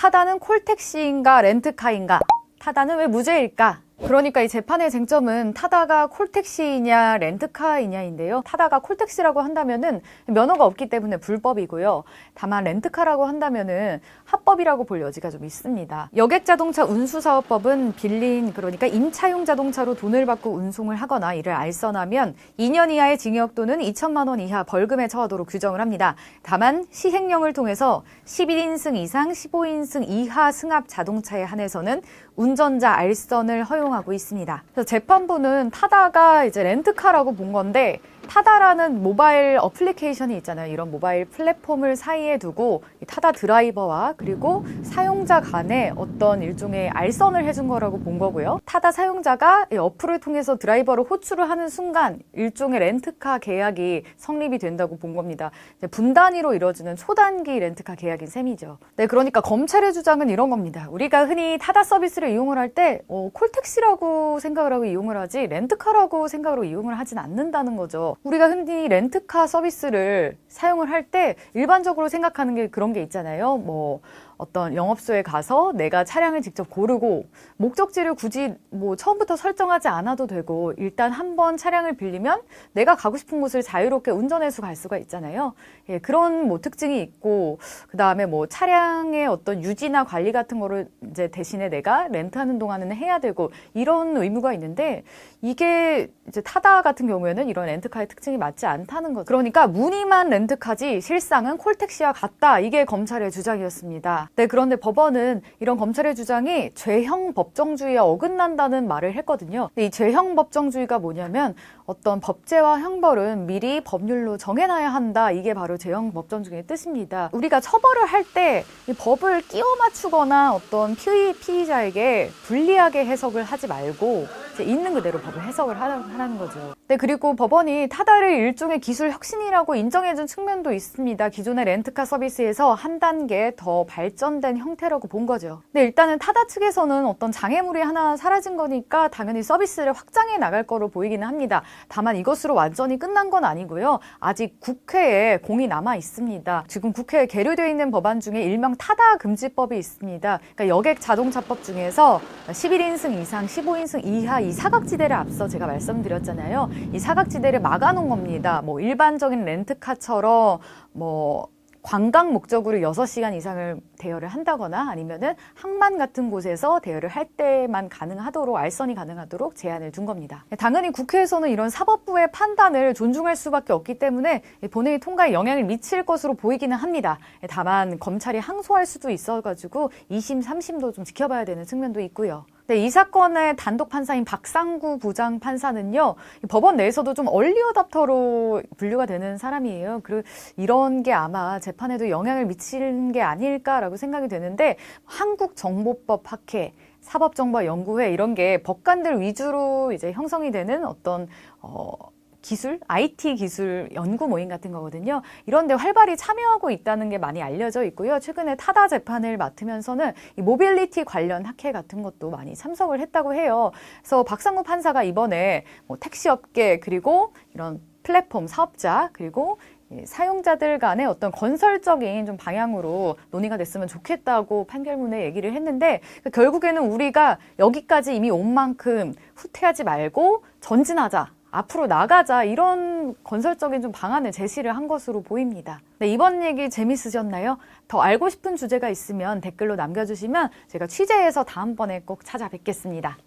타다는 콜택시인가 렌트카인가? 타다는 왜 무죄일까? 그러니까 이 재판의 쟁점은 타다가 콜택시이냐 렌트카이냐인데요. 타다가 콜택시라고 한다면은 면허가 없기 때문에 불법이고요. 다만 렌트카라고 한다면은 합법이라고 볼 여지가 좀 있습니다. 여객자동차 운수사업법은 빌린, 그러니까 임차용 자동차로 돈을 받고 운송을 하거나 이를 알선하면 2년 이하의 징역 또는 2천만 원 이하 벌금에 처하도록 규정을 합니다. 다만 시행령을 통해서 11인승 이상 15인승 이하 승합 자동차에 한해서는 운전자 알선을 허용하고 있습니다. 그래서 재판부는 타다가 이제 렌트카라고 본 건데, 타다라는 모바일 어플리케이션이 있잖아요. 이런 모바일 플랫폼을 사이에 두고 타다 드라이버와 그리고 사용자 간에 어떤 일종의 알선을 해준 거라고 본 거고요. 타다 사용자가 이 어플을 통해서 드라이버를 호출을 하는 순간 일종의 렌트카 계약이 성립이 된다고 본 겁니다. 분단위로 이루어지는 초단기 렌트카 계약인 셈이죠. 네, 그러니까 검찰의 주장은 이런 겁니다. 우리가 흔히 타다 서비스를 이용을 할 때 콜택시라고 생각을 하고 이용을 하지 렌트카라고 생각으로 이용을 하진 않는다는 거죠. 우리가 흔히 렌트카 서비스를 사용을 할 때 일반적으로 생각하는 게 그런 게 있잖아요. 뭐 어떤 영업소에 가서 내가 차량을 직접 고르고 목적지를 굳이 처음부터 설정하지 않아도 되고 일단 한번 차량을 빌리면 내가 가고 싶은 곳을 자유롭게 운전해서 갈 수가 있잖아요. 예, 그런 특징이 있고, 그 다음에 차량의 어떤 유지나 관리 같은 거를 이제 대신에 내가 렌트하는 동안은 해야 되고 이런 의무가 있는데, 이게 이제 타다 같은 경우에는 이런 렌트카의 특징이 맞지 않다는 거죠. 그러니까 무늬만 렌트카지 실상은 콜택시와 같다. 이게 검찰의 주장이었습니다. 네, 그런데 법원은 이런 검찰의 주장이 죄형 법정주의에 어긋난다는 말을 했거든요. 근데 이 죄형 법정주의가 뭐냐면 어떤 법제와 형벌은 미리 법률로 정해놔야 한다. 이게 바로 죄형 법정주의의 뜻입니다. 우리가 처벌을 할 때 이 법을 끼워 맞추거나 어떤 피의자에게 불리하게 해석을 하지 말고 이제 있는 그대로 법을 해석을 하라는 거죠. 네, 그리고 법원이 타다를 일종의 기술 혁신이라고 인정해준 측면도 있습니다. 기존의 렌트카 서비스에서 한 단계 더 발전된 형태라고 본 거죠. 근데 일단은 타다 측에서는 어떤 장애물이 하나 사라진 거니까 당연히 서비스를 확장해 나갈 거로 보이기는 합니다. 다만 이것으로 완전히 끝난 건 아니고요. 아직 국회에 공이 남아 있습니다. 지금 국회에 계류되어 있는 법안 중에 일명 타다 금지법이 있습니다. 그러니까 여객 자동차법 중에서 11인승 이상 15인승 이하 이 사각지대를 앞서 제가 말씀드렸잖아요. 이 사각지대를 막아놓은 겁니다. 일반적인 렌트카처럼 관광 목적으로 6시간 이상을 대여를 한다거나 아니면은 항만 같은 곳에서 대여를 할 때만 가능하도록, 알선이 가능하도록 제한을 둔 겁니다. 당연히 국회에서는 이런 사법부의 판단을 존중할 수밖에 없기 때문에 본회의 통과에 영향을 미칠 것으로 보이기는 합니다. 다만 검찰이 항소할 수도 있어가지고 2심, 3심도 좀 지켜봐야 되는 측면도 있고요. 네, 이 사건의 단독 판사인 박상구 부장 판사는요, 법원 내에서도 좀 얼리 어답터로 분류가 되는 사람이에요. 그리고 이런 게 아마 재판에도 영향을 미치는 게 아닐까라고 생각이 되는데, 한국정보법 학회, 사법정보연구회 이런 게 법관들 위주로 이제 형성이 되는 어떤 기술, IT 기술 연구 모임 같은 거거든요. 이런 데 활발히 참여하고 있다는 게 많이 알려져 있고요. 최근에 타다 재판을 맡으면서는 이 모빌리티 관련 학회 같은 것도 많이 참석을 했다고 해요. 그래서 박상구 판사가 이번에 택시업계 그리고 이런 플랫폼 사업자 그리고 사용자들 간의 어떤 건설적인 좀 방향으로 논의가 됐으면 좋겠다고 판결문에 얘기를 했는데, 결국에는 우리가 여기까지 이미 온 만큼 후퇴하지 말고 전진하자. 앞으로 나가자, 이런 건설적인 좀 방안을 제시를 한 것으로 보입니다. 네, 이번 얘기 재밌으셨나요? 더 알고 싶은 주제가 있으면 댓글로 남겨주시면 제가 취재해서 다음번에 꼭 찾아뵙겠습니다.